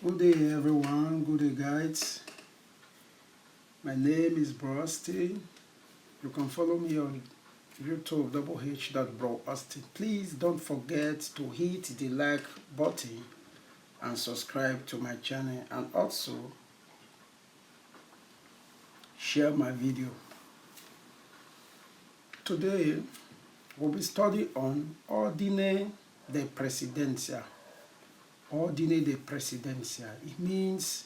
Good day everyone, good day guys. My name is Bro Austin. You can follow me on YouTube Bro Austin. Please don't forget to hit the like button and subscribe to my channel, and also share my video. Today we'll be studying on Ordine Di Precedenza. Ordine Di Precedenza. It means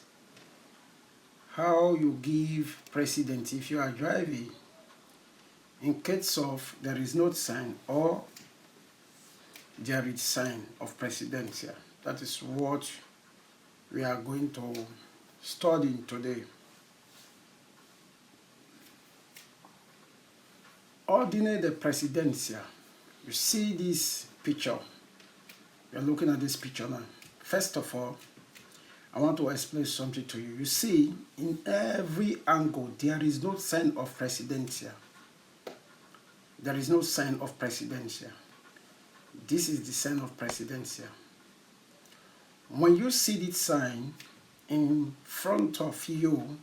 how you give precedence if you are driving in case of there is no sign or there is sign of precedenza. That is what we are going to study today. Ordine Di Precedenza. You see this picture. You are looking at this picture now. First of all, I want to explain something to you. You see, in every angle, there is no sign of precedenza. There is no sign of precedenza. This is the sign of precedenza. When you see this sign in front of you,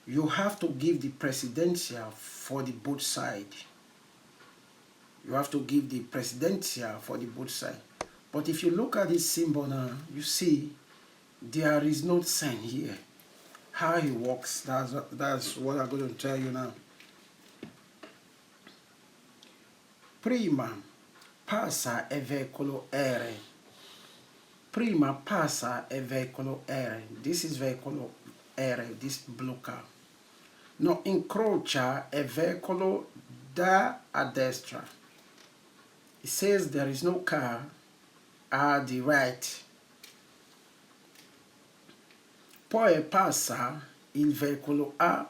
you have to give the precedenza for the both side. You have to give the precedenza for the both side. But if you look at this symbol now, you see there is no sign here. How it works, that's what I'm going to tell you now. Prima passa il veicolo R. Prima passa il veicolo R. This is veicolo R, this blue car. No, incrocia il veicolo da a destra. It says there is no car at the right. Poi passa il veicolo A,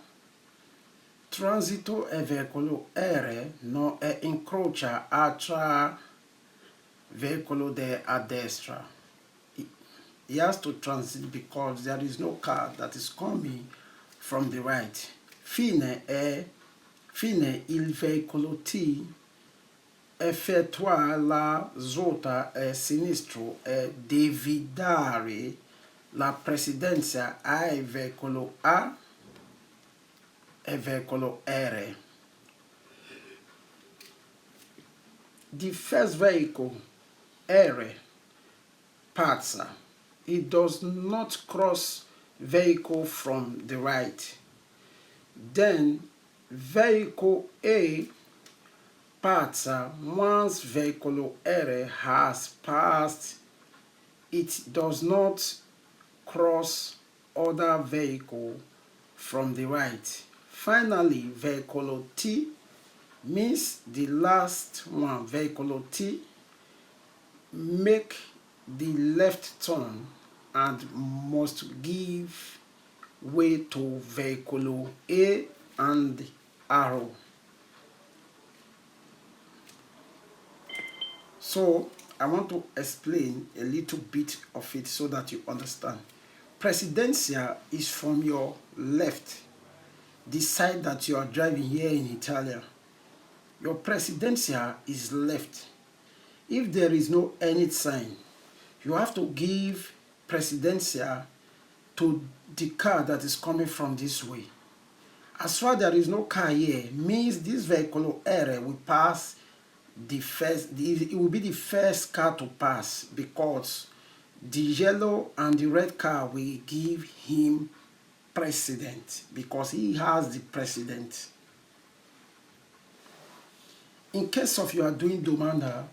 transito il veicolo R, no e incrocia tra veicolo a destra. He has to transit because there is no car that is coming from the right. Fine il veicolo T effettua la svolta a sinistro e devi la precedenza ai veicolo A e veicolo R. The first vehicle, R, passa. It does not cross vehicle from the right. Then vehicle A passa. Once vehicle R has passed, it does not cross other vehicle from the right. Finally, vehicle T means the last one. Vehicle T make the left turn and must give way to vehicle A and arrow. So I want to explain a little bit of it so that you understand. Precedenza is from your left, the side that you are driving here in Italy. Your precedenza is left. If there is no any sign, you have to give precedenza to the car that is coming from this way. As far as there is no car here, means this vehicle area will pass it will be the first car to pass, because the yellow and the red car will give him precedent because he has the precedent. In case of you are doing domanda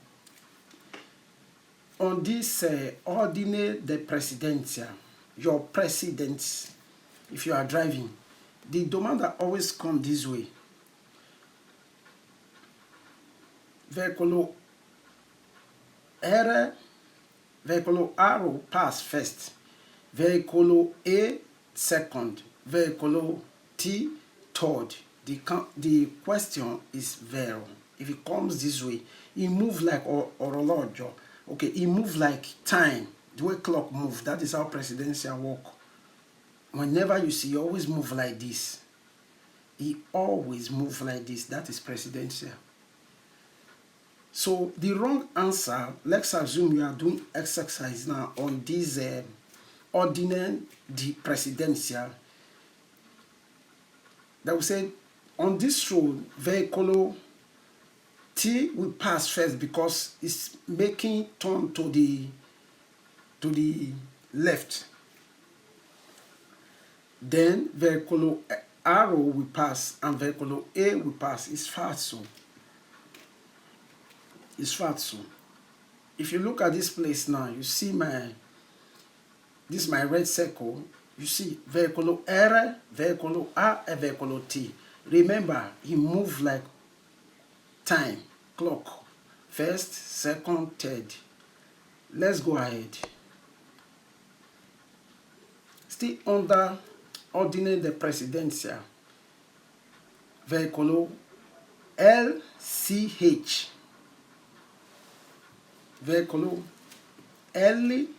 on this Ordine Di Precedenza, your precedence, if you are driving, the domanda always come this way. Veicolo R, veicolo R pass first, veicolo A second, veicolo T third. The question is vero. If it comes this way, it moves like orologio. Okay, it moves like time. The way clock move, that is how precedenza work. Whenever you see, you always move like this. He always move like this. That is precedenza. So the wrong answer, let's assume you are doing exercise now on this Ordine Di Precedenza, that will say on this road, vehicle T will pass first because it's making turn to the left. Then vehicle arrow will pass and vehicle A will pass. It's falso. It's falso. If you look at this place now, you see this is my red circle. You see vehicle R, vehicle A, and vehicle T. Remember, he moved like time, clock. First, second, third. Let's go ahead. Still under Ordine Di Precedenza, vehicle LCH, vehicle LCH.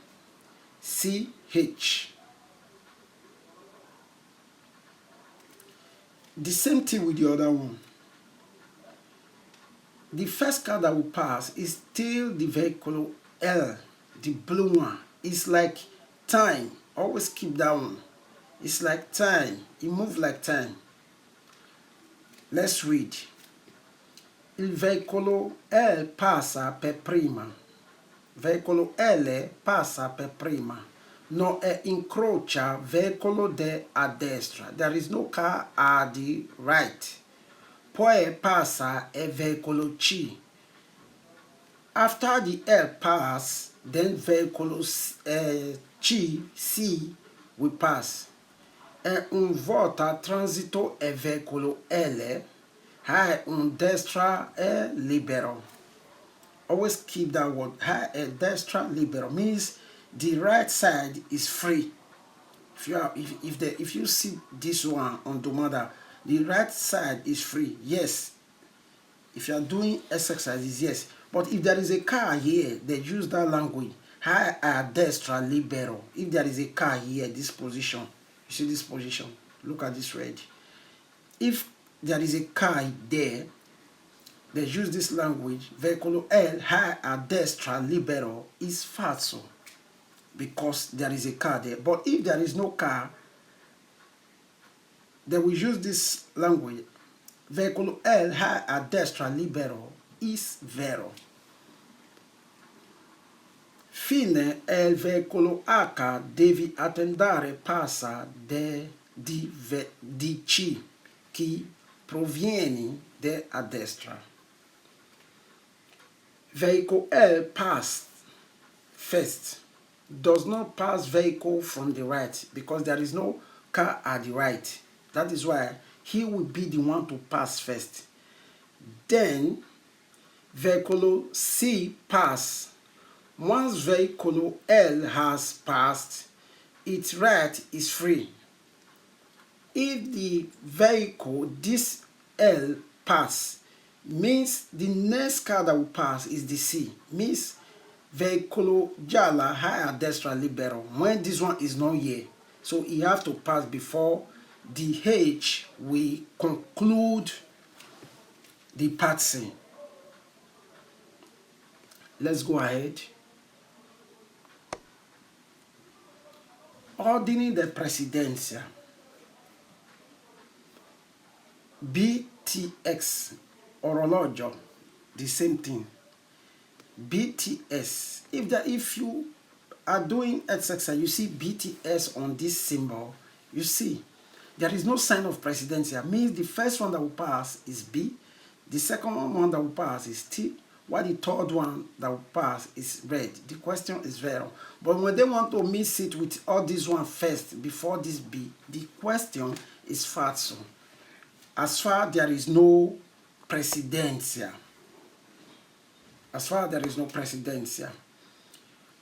The same thing with the other one. The first car that will pass is still the vehicle L, the blue one. It's like time. Always keep that one. It's like time. It moves like time. Let's read. Il veicolo L passa per prima. Veicolo L passa per prima. No incrocia veicolo a destra. There is no car at the right. Poi passa e veicolo C. After the L pass, then veicolo C will pass. E un volta transito e veicolo L, hai un destra e libero. Always keep that word. Hai e destra libero means the right side is free. If you see this one on Domada, the right side is free. Yes. If you are doing exercises, yes. But if there is a car here, they use that language. Hai a destra libero. If there is a car here, this position, you see this position. Look at this red. If there is a car there, they use this language. Veicolo L hai a destra libero is falso because there is a car there. But if there is no car, they will use this language. Veicolo L hai a destra libero is vero. Fine, il veicolo H devi attendere passa di C che proviene a destra. Vehicle L pass first. Does not pass vehicle from the right because there is no car at the right. That is why he will be the one to pass first. Then vehicle C pass. Once vehicle L has passed, its right is free. If the vehicle this L pass, means the next car that will pass is the C. Means vehicle gialla hai a destra libero. When this one is not here, so he have to pass before the H will conclude the part C. Let's go ahead. Ordine di Precedenza. BTX, orologio, the same thing. BTS. If you are doing exercise, you see BTS on this symbol, you see there is no sign of precedencia. Means the first one that will pass is B, the second one that will pass is T, while the third one that will pass is red. The question is vero. But when they want to mix it with all this one first before this B, the question is falso. As far there is no precedencia. As far there is no precedencia.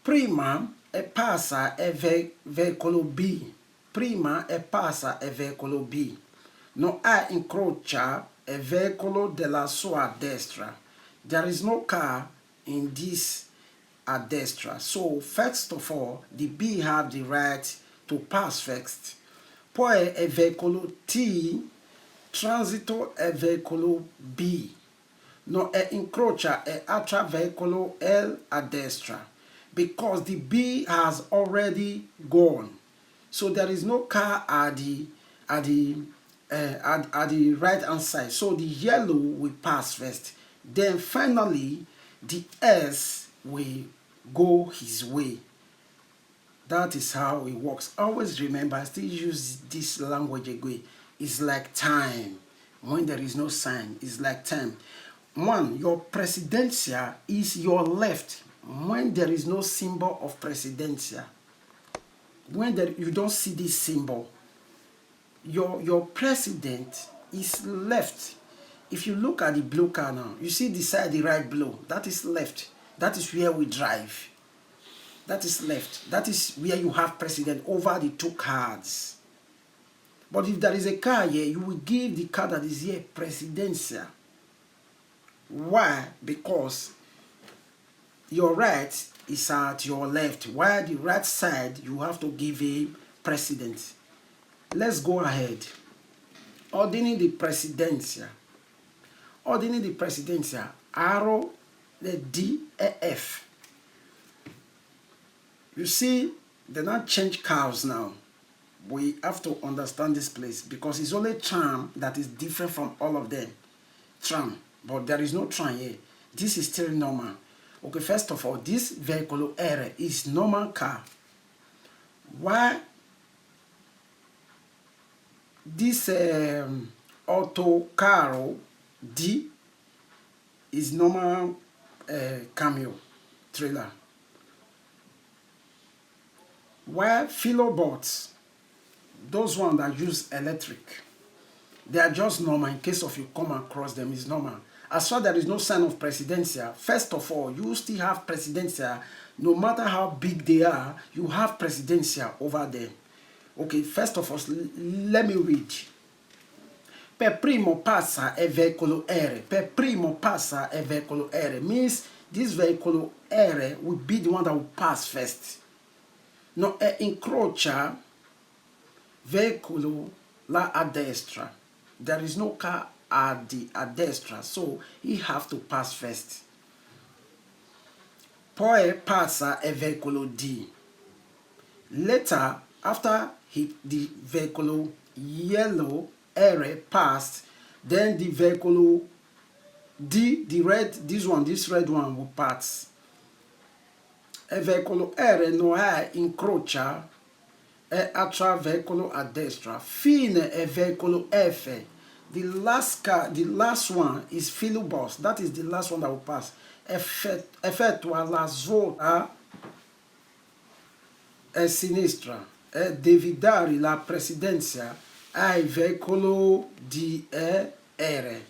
Prima e passa e veicolo B. Prima e passa e veicolo B. No ha incrocia e veicolo della sua destra. There is no car in this at destra. So first of all, the B have the right to pass first. Poi e veicolo T transito e veicolo B. No incrocia e altra veicolo L a destra. because the B has already gone. So there is no car at the right hand side. So the yellow will pass first. Then finally the S will go his way. That is how it works. Always remember, I still use this language again. It's like time. When there is no sign, it's like time. One, your presidencia is your left. When there is no symbol of presidencia, when you don't see this symbol, your president is left. If you look at the blue car now, you see the side, the right blue, that is left. That is where we drive. That is left. That is where you have president over the two cards. But if there is a car here, you will give the card that is here presidencia. Why? Because your right is at your left, while the right side you have to give a president. Let's go ahead. Ordine di Precedenza. Ordine di Precedenza. Arrow the D A F. You see, they not change cows now. We have to understand this place because it's only tram that is different from all of them. Tram, but there is no tram here. This is still normal. Okay, first of all, this vehicle area is normal car. Why this autocarro D is normal cameo trailer? Why philobots, those ones that use electric, they are just normal. In case of you come across them, is normal. As far as there is no sign of presidencia, first of all, you still have presidencia. No matter how big they are, you have presidencia over them. Okay, first of all, let me read. Per primo passa e veicolo aereo. Per primo passa e veicolo aereo means this vehicle aereo will be the one that will pass first. No, incrocia veicolo la a destra. There is no car at the a destra, so he have to pass first. Poi passa e veicolo D. Later, after the vehicle yellow area passed, then the vehicle D, the red, this red one will pass. E veicolo R no è incrocia e altra veicolo a destra. Fine e veicolo F. The last one is filobus. That is the last one that will pass. Effettua la svolta a sinistra e devi dare la precedenza ai veicolo di R.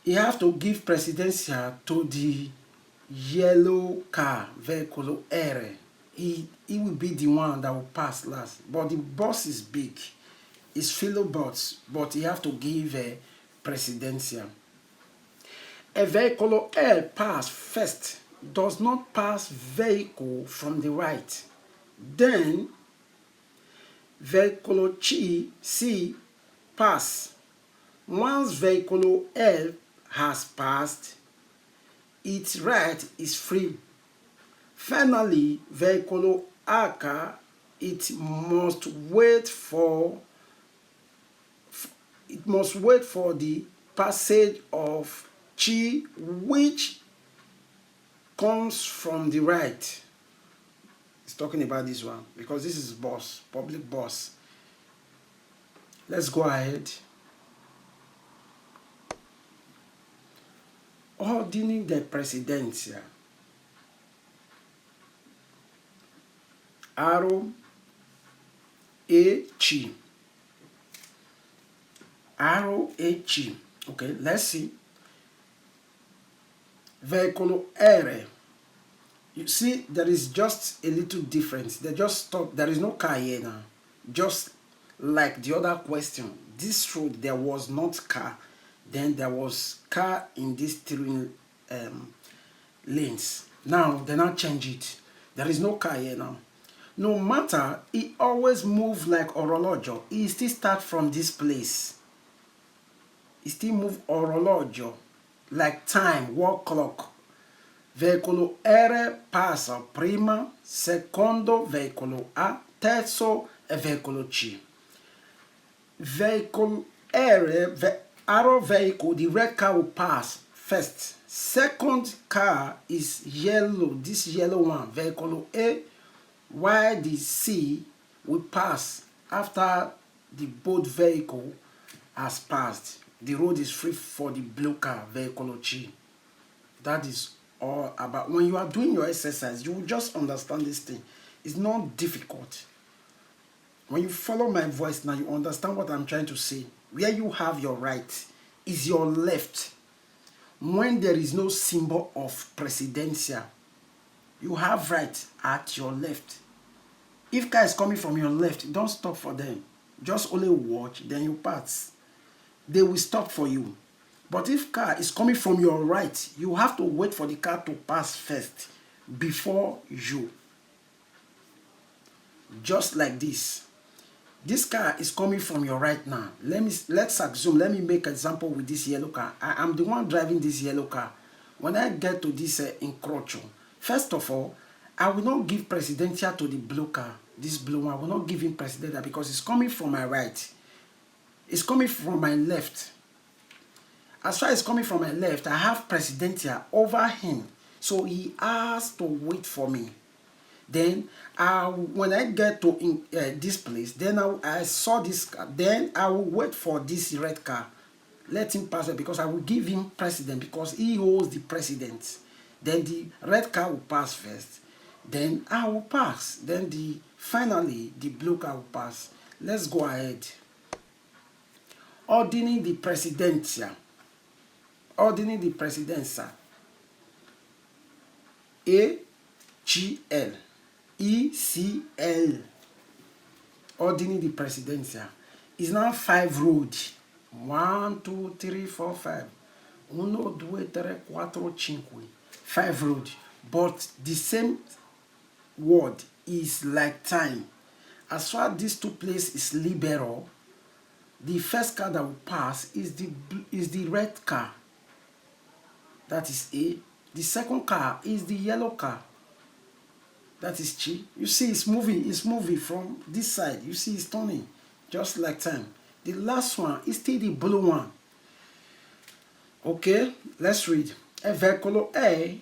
You have to give precedenza to the yellow car, vehicle R. He will be the one that will pass last. But the bus is big. It's filobus, but you have to give a precedenza. A vehicle L pass first, does not pass vehicle from the right. Then vehicle C pass. Once vehicle L has passed, its right is free. Finally, vehicle H, it must wait for the passage of Chi, which comes from the right. It's talking about this one because this is bus, public bus. Let's go ahead. Ordine di Precedenza. Arrow H. Arrow H. Okay, let's see. Vehicle R. You see, there is just a little difference. They just stop. There is no car here now. Just like the other question. This road, there was not car. Then there was car in these three lanes. Now, they now change it. There is no car here now. No matter, it always moves like orologio. It still start from this place. It still move orologio, like time, wall clock. Veicolo R passa prima, secondo veicolo A, terzo e veicolo C. Vehicle R, arrow vehicle, the red car will pass first. Second car is yellow, this yellow one, vehicle A, while the C will pass after the both vehicle has passed. The road is free for the blue car, vehicle G. That is all about. When you are doing your exercise, you will just understand this thing. It's not difficult. When you follow my voice now, you understand what I'm trying to say. Where you have your right is your left. When there is no symbol of Precedenza, you have right at your left. If car is coming from your left, don't stop for them. Just only watch, then you pass. They will stop for you. But if car is coming from your right, you have to wait for the car to pass first before you. Just like this. This car is coming from your right now. Let's assume, let me make an example with this yellow car. I am the one driving this yellow car. When I get to this incrocio, first of all, I will not give Precedenza to the blue car. This blue one, I will not give him Precedenza because it's coming from my right. It's coming from my left. As far as coming from my left, I have Precedenza over him. So he has to wait for me. Then when I get to this place, then I saw this car. Then I will wait for this red car. Let him pass it because I will give him precedence because he holds the precedence. Then the red car will pass first. Then I will pass. Then finally the blue car will pass. Let's go ahead. Ordine di Precedenza. Ordine di Precedenza. ECL. ECL. Ordine di Precedenza. Is now 5 roads. 1, 2, 3, 4, 5. 1, 2, 3, 4, 5. 5 roads. But the same word is like time. As far as these two places is libero, the first car that will pass is the red car. That is A. The second car is the yellow car. That is G. You see it's moving from this side. You see it's turning just like time. The last one is still the blue one. Okay, let's read. E veicolo A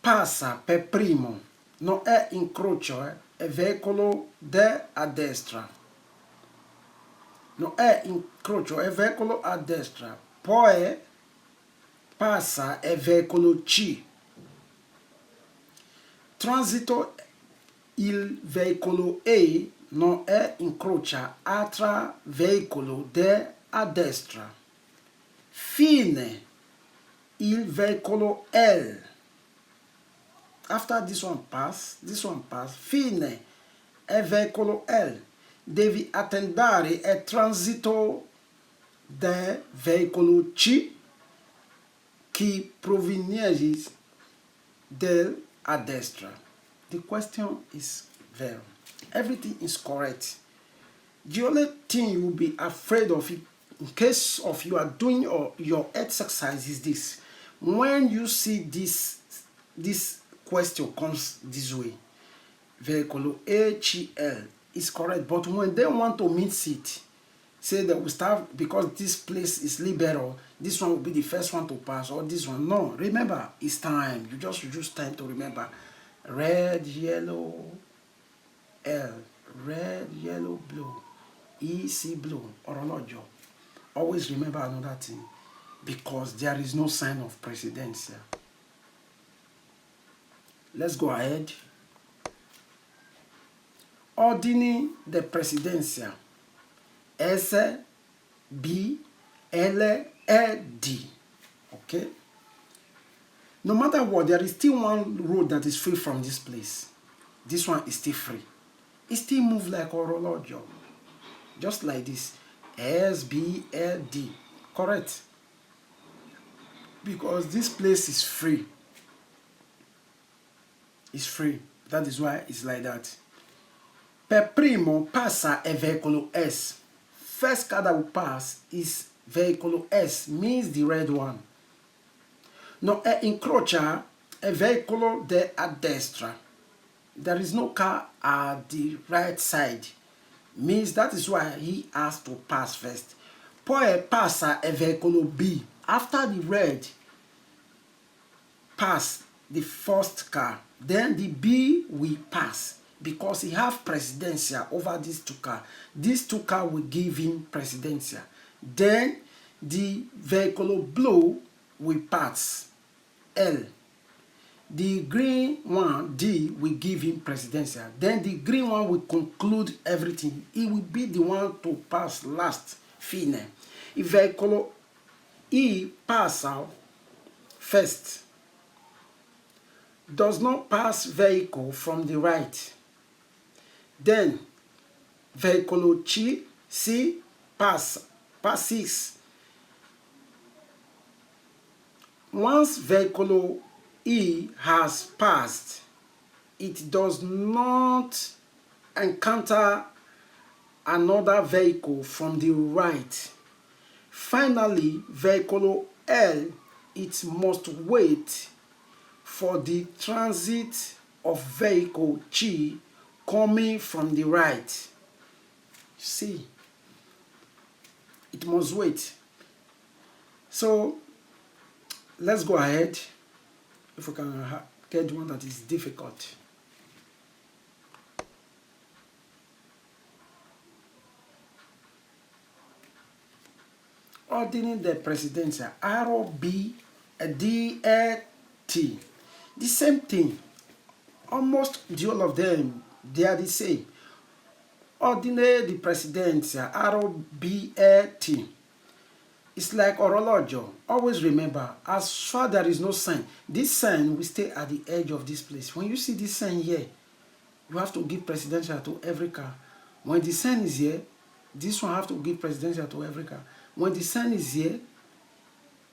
passa per primo, non è incrocio, è veicolo a destra. Non è incrocio, è veicolo a destra. Poi passa è veicolo C. Transito il veicolo E non è incrocia altro veicolo a destra. Fine il veicolo L. After this one pass, fine è veicolo L. Devi attendere il transito del veicolo C che proviene a destra. The question is there. Everything is correct. The only thing you will be afraid of in case of you are doing your exercise is this. When you see this question comes this way, vehicle HL is correct, but when they want to mix it, say that we start because this place is liberal, this one will be the first one to pass, or this one. No, remember, it's time. You just use time to remember. Red, yellow, L. Red, yellow, blue. EC blue, orologio. Always remember another thing, because there is no sign of Precedenza. Let's go ahead. Ordine di Precedenza. S, B, L, E, D. Okay? No matter what, there is still one road that is free from this place. This one is still free. It still moves like orologio. Just like this. S, B, L, D. Correct? Because this place is free. It's free. That is why it's like that. Per primo passa è veicolo S. First car that will pass is veicolo S, means the red one. No è incrocia a veicolo de a destra. There is no car at the right side. Means that is why he has to pass first. Poi passa a veicolo B. After the red pass the first car, then the B will pass because he have Precedenza over these two cars. These two cars will give him Precedenza. Then the veicolo blue will pass L. The green one, D, will give him Precedenza. Then the green one will conclude everything. He will be the one to pass last, fine. If veicolo E pass out first, does not pass vehicle from the right. Then veicolo C passes. Once veicolo E has passed, it does not encounter another vehicle from the right. Finally, veicolo L, it must wait for the transit of vehicle G coming from the right. See, it must wait. So let's go ahead. If we can get one that is difficult. Ordine di Precedenza, ROB, DET. The same thing. Almost the all of them, they are the same. Ordine di Precedenza, ROBET. It's like orologio. Always remember, as far there is no sign, this sign will stay at the edge of this place. When you see this sign here, you have to give Precedenza to every car. When the sign is here, this one have to give Precedenza to every car. When the sign is here,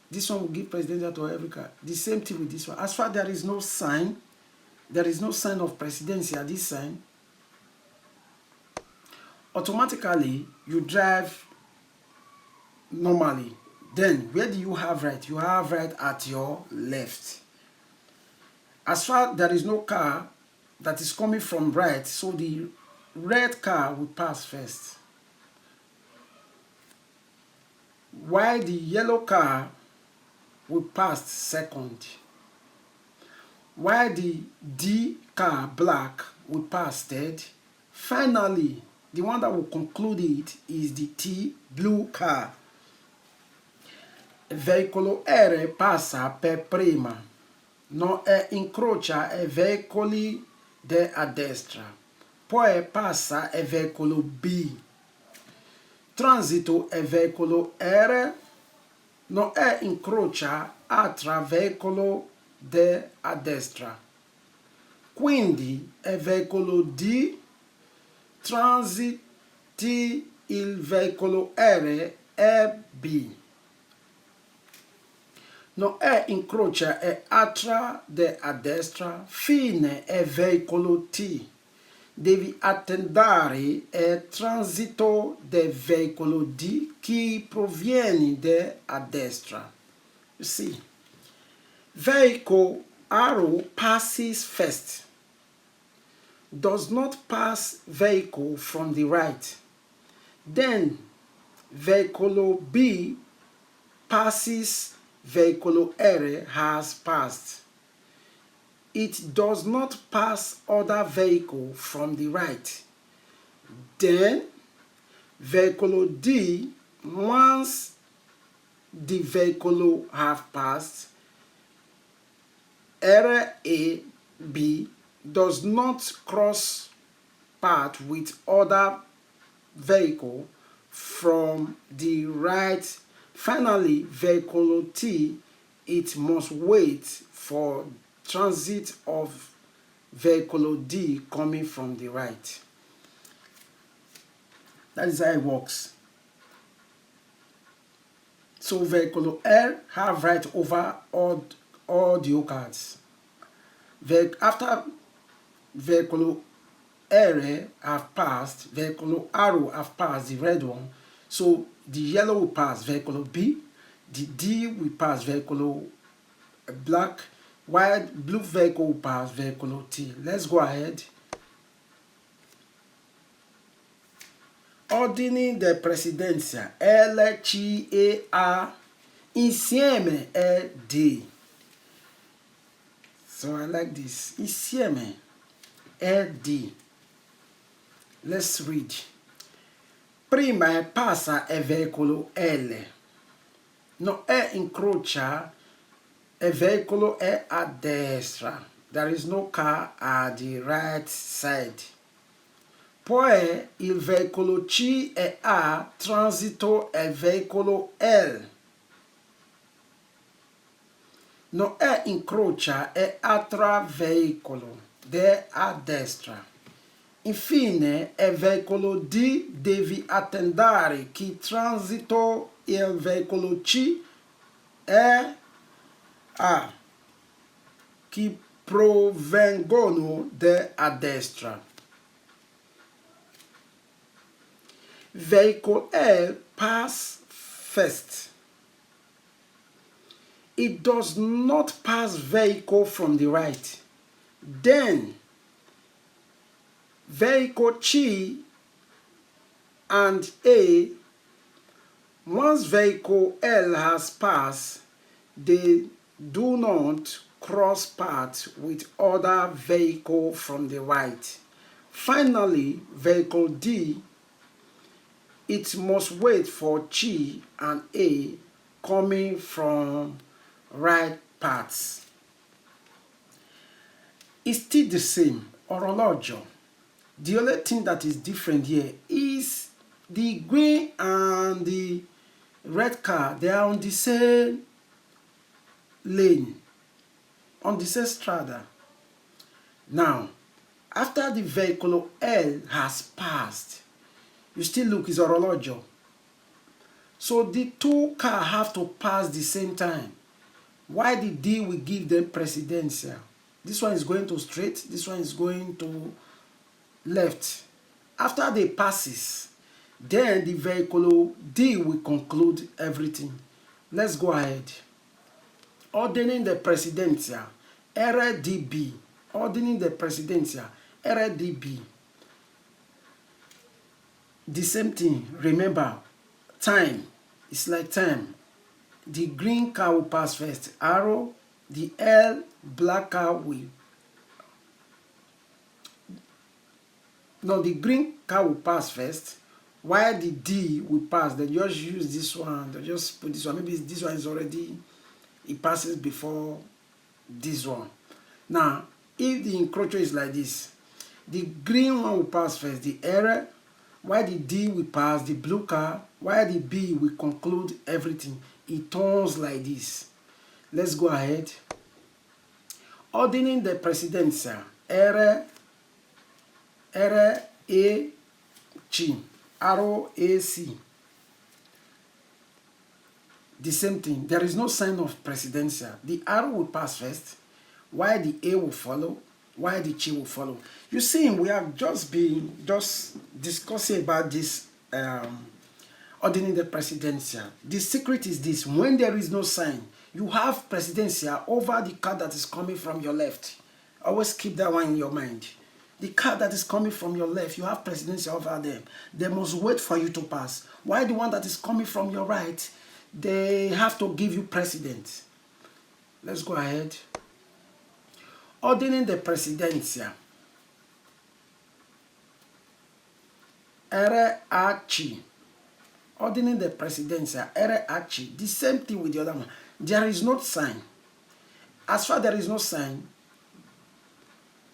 this one will give Precedenza to every car. The same thing with this one. As far there is no sign of Precedenza, this sign, automatically you drive normally. Then where do you have right? You have right at your left. As far there is no car that is coming from right, so the red car will pass first, while the yellow car will pass second, while the D car black will pass third. Finally, the one that will conclude it is the T blue car. Veicolo R passa per prima, non è incrocia e veicoli de a destra, poi passa e veicolo B. Transito e veicolo R, non è incrocia altra veicolo de a destra. Quindi è veicolo D, transiti il veicolo R e B. Non è incrocia e altra de a destra, fine è veicolo T. Devi attendere il transito del veicolo D che proviene da a destra. You see, vehicle arrow passes first, does not pass vehicle from the right. Then veicolo B passes veicolo R has passed. It does not pass other vehicle from the right. Then veicolo D, once the vehicle have passed, RAB does not cross path with other vehicle from the right. Finally, veicolo T, it must wait for transit of veicolo D coming from the right. That is how it works. So veicolo R have right over all the cards. After veicolo R have passed, veicolo arrow have passed, the red one. So the yellow will pass veicolo B, the D will pass veicolo black, while blue vehicle will pass vehicle T. Let's go ahead. Ordine di Precedenza LCA insieme è D. So I like this. Insieme è D. Let's read. Prima passa il veicolo L. No è incrocia, il veicolo è a destra. There is no car at the right side. Poi il veicolo C e A transito il veicolo L. Non è incrocia è altro veicolo a destra. Infine il veicolo D deve attendere che transito il veicolo C e A che provengono a destra. Vehicle L pass first. It does not pass vehicle from the right. Then vehicle C and A, once vehicle L has passed, they do not cross paths with other vehicle from the right. Finally, vehicle D, it must wait for C and A coming from right paths. It's still the same, orologio. The only thing that is different here is the green and the red car, they are on the same lane, on the same strada. Now, after the vehicle L has passed, you still look, is orologio. So the two cars have to pass the same time. Why the D will give them precedenza? This one is going to straight, this one is going to left. After they passes, then the vehicle D will conclude everything. Let's go ahead. Ordine di Precedenza RDB. Ordine di Precedenza RDB. The same thing. Remember, time. It's like time. The green car will pass first. Arrow. The L black car will. No, the green car will pass first, while the D will pass. Then just use this one. Then just put this one. Maybe this one is already, it passes before this one. Now, if the encroacher is like this, the green one will pass first, the error, while the D will pass, the blue car, while the B will conclude everything. It turns like this. Let's go ahead. Ordine di Precedenza RAC, arrow AC. The same thing. There is no sign of precedenza. The arrow will pass first, while the A will follow, while the C will follow. You see, we have just been discussing about this Ordine di Precedenza. The secret is this: when there is no sign, you have precedenza over the car that is coming from your left. Always keep that one in your mind. The car that is coming from your left, you have precedenza over them. They must wait for you to pass. While the one that is coming from your right, they have to give you precedence. Let's go ahead. Ordine di Precedenza RAC. Ordine di Precedenza RAC. The same thing with the other one. There is no sign. As far as there is no sign,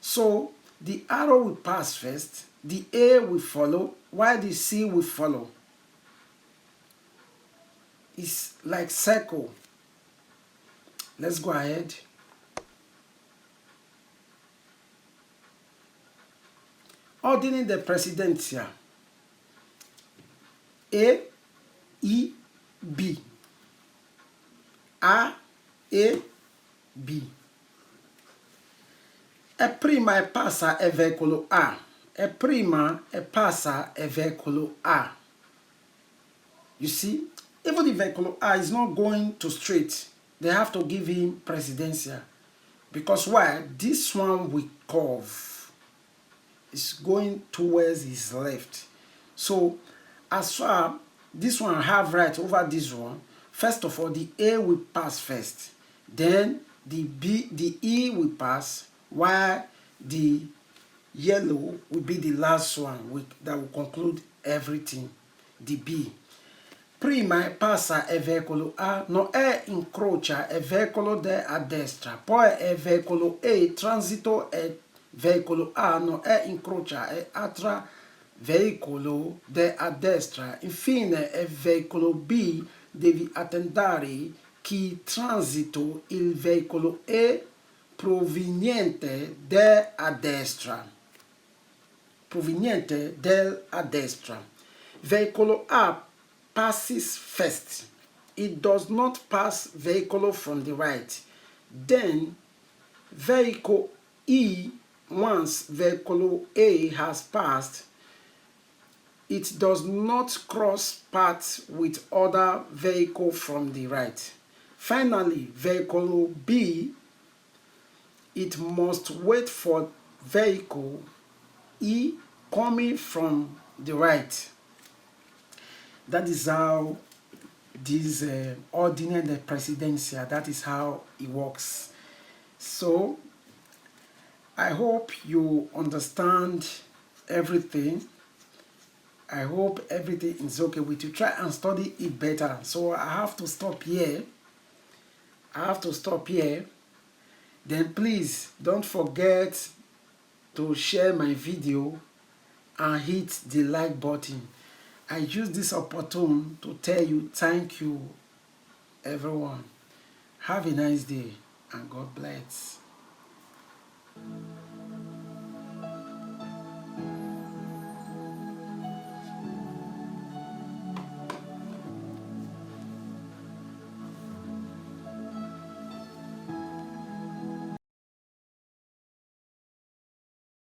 so the arrow will pass first, the A will follow, while the C will follow. It's like circle. Let's go ahead. Ordine di Precedenza A, E, B. A, E, B. E prima passa il veicolo A. E prima passa il veicolo A. You see, even the vehicle A is not going to straight. They have to give him precedenza. Because why? This one will curve. It's going towards his left. So as far this one have right over this one, first of all, the A will pass first. Then the E will pass, while the yellow will be the last one that will conclude everything, the B. Prima passa il veicolo A, non è incrocia il veicolo a destra, poi il veicolo E transito il veicolo A, non è incrocia l'altro veicolo a destra. Infine il veicolo B deve attendere che transito il veicolo E proveniente a destra. Proveniente a destra. Veicolo A passes first. It does not pass vehicle from the right. Then vehicle E, once vehicle A has passed, it does not cross paths with other vehicle from the right. Finally, vehicle B, it must wait for vehicle E coming from the right. That is how this Ordine Di Precedenza, that is how it works. So I hope you understand everything. I hope everything is okay with you. Try and study it better. So I have to stop here. Then please don't forget to share my video and hit the like button. I use this opportunity to tell you thank you, everyone. Have a nice day and God bless.